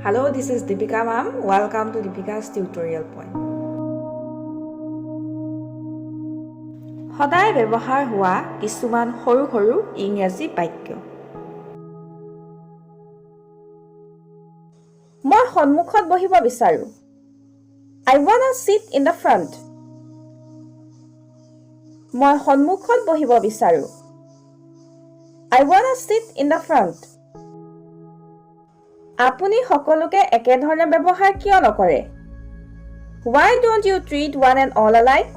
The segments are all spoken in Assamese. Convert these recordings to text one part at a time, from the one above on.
Hello, this is Deepika ma'am. Welcome to Deepika's tutorial point. সদায় ব্যৱহাৰ হোৱা কিছুমান সৰু সৰু ইংৰাজী বাক্য। মই সন্মুখত বহিব বিচাৰো। I wanna sit in the front. মই সন্মুখত বহিব বিচাৰো। I wanna sit in the front. আপুনি সকলোকে একেধৰণে ব্যৱহাৰ কিয় নকৰে? Why don't you treat one and all alike?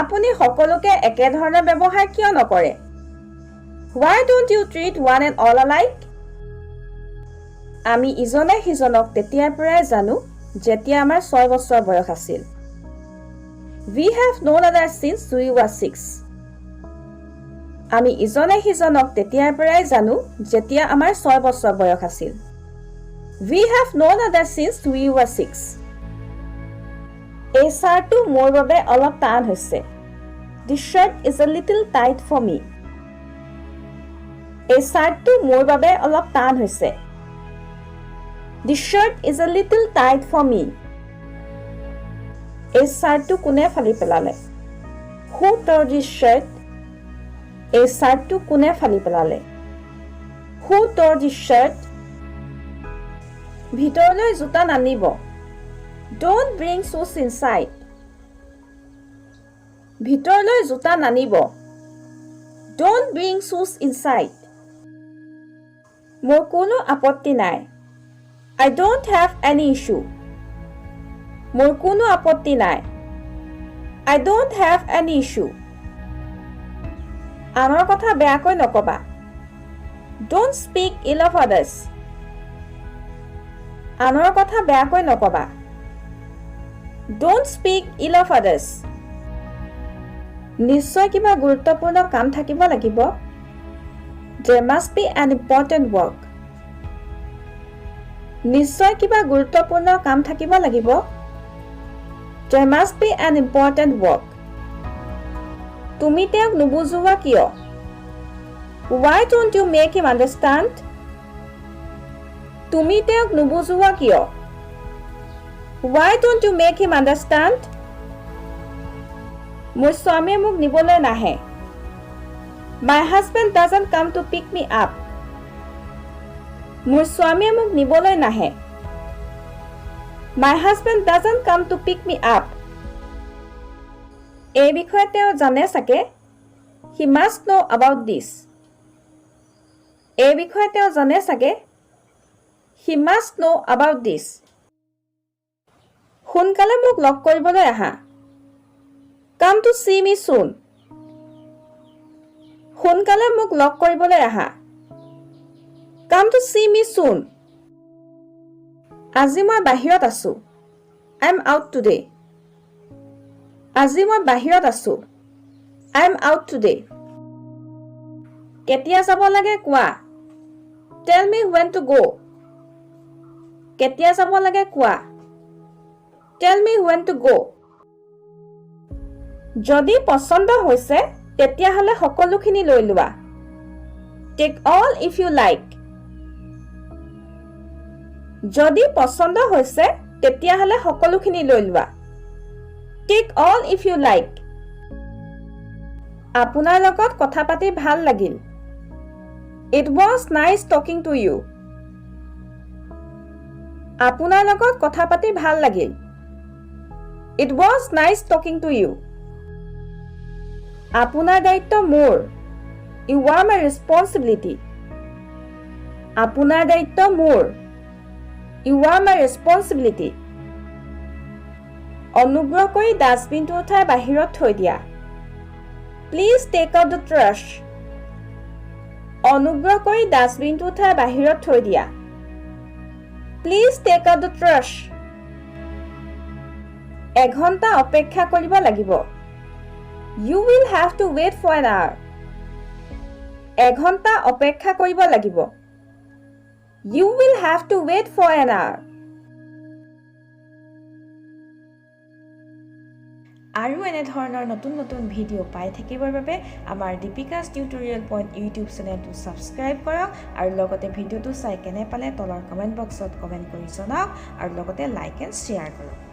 আপুনি সকলোকে একেধৰণে ব্যৱহাৰ কিয় নকৰে? Why don't you treat one and all alike? আমি ইজনে সিজনক তেতিয়াৰ পৰাই জানো যেতিয়া আমাৰ 6 বছৰ বয়স আছিল। We have known others since we were 6. আমি ইজনে সিজনক তেতিয়াৰ পৰাই জানো যেতিয়া আমাৰ 6 বছৰ বয়স আছিল। We have known others since we were 6. এই চাৰ্টটো মোৰ বাবে অলপ টান হৈছে। This shirt is a little tight for me. এই চাৰ্টটো মোৰ বাবে অলপ টান হৈছে। This shirt is a little tight for me. এই চাৰ্টটো কোনে ফালি পেলালে? Who tore this shirt? এই চাৰ্টটো কোনে ফালি পেলালে? Who tore this shirt? ভিতৰলৈ জোতা নানিব। Don't bring shoes inside. ভিতৰলৈ জোতা নানিব। Don't bring shoes inside. মোৰ কোনো আপত্তি নাই। I don't have any issue. মোৰ কোনো আপত্তি নাই। I don't have any issue. আনৰ কথা বেয়াকৈ নকবা। Don't speak ill of others. আনৰ কথা বেয়াকৈ নকবা। Don't speak ill of others. নিশ্চয় কিবা গুৰুত্বপূৰ্ণ কাম থাকিব লাগিব। There must be an important work. নিশ্চয় কিবা গুৰুত্বপূৰ্ণ কাম থাকিব লাগিব। There must be an important work. তুমি তেওঁক নুবুজোৱা কিয়? Why don't you make him understand? তুমি তেওঁক নুবুজোৱা কিয়? Why don't you make him understand? মোৰ স্বামীয়ে মোক নিবলৈ নাহে। My husband doesn't come to pick me up. মোৰ স্বামীয়ে মোক নিবলৈ নাহে। My husband doesn't come to pick me up. এই বিষয়ে তেওঁ জানে চাগে। He must know about this. এই বিষয়ে তেওঁ জানে চাগে। He must know about this. সোনকালে মোক লগ কৰিবলৈ আহা। Come to see me soon. সোনকালে মোক লগ কৰিবলৈ আহা। Come to see me soon. আজি মই বাহিৰত আছো। I'm out today. আজি মই বাহিৰত আছো। I'm out today. কেতিয়া যাব লাগে কোৱা। Tell me when to go. কেতিয়া যাব লাগে কোৱা। Tell me when to go. যদি পছন্দ হৈছে তেতিয়াহলে সকলোখিনি লৈ লোৱা। Take all if you like. যদি পছন্দ হৈছে তেতিয়াহলে সকলোখিনি লৈ লোৱা। Take all if you like. আপোনাৰ লগত কথা পাতি ভাল লাগিল। It was nice talking to you. আপোনাৰ লগত কথা পাতি ভাল লাগিল। It was nice talking to you. আপোনাৰ দায়িত্ব মোৰ। You are my responsibility. আপোনাৰ দায়িত্ব মোৰ। You are my responsibility. অনুগ্ৰহ কৰি ডাষ্টবিনটো উঠাই বাহিৰত থৈ দিয়া। Please take out the trash. অনুগ্ৰহ কৰি ডাষ্টবিনটো উঠাই বাহিৰত থৈ দিয়া। Please take out the trash. এঘণ্টা অপেক্ষা কৰিব লাগিব। You will have to wait for an hour. এঘণ্টা অপেক্ষা কৰিব লাগিব। You will have to wait for an hour. আৰু এনে ধৰণৰ নতুন নতুন ভিডিঅ' পাই থাকিবৰ বাবে আমাৰ দীপিকাছ টিউটৰিয়েল পইণ্ট ইউটিউব চেনেলটো ছাবস্ক্ৰাইব কৰক আৰু লগতে ভিডিঅ'টো চাই কেনে পালে তলৰ কমেণ্ট বক্সত কমেণ্ট কৰি জনাওক আৰু লগতে লাইক এণ্ড শ্বেয়াৰ কৰক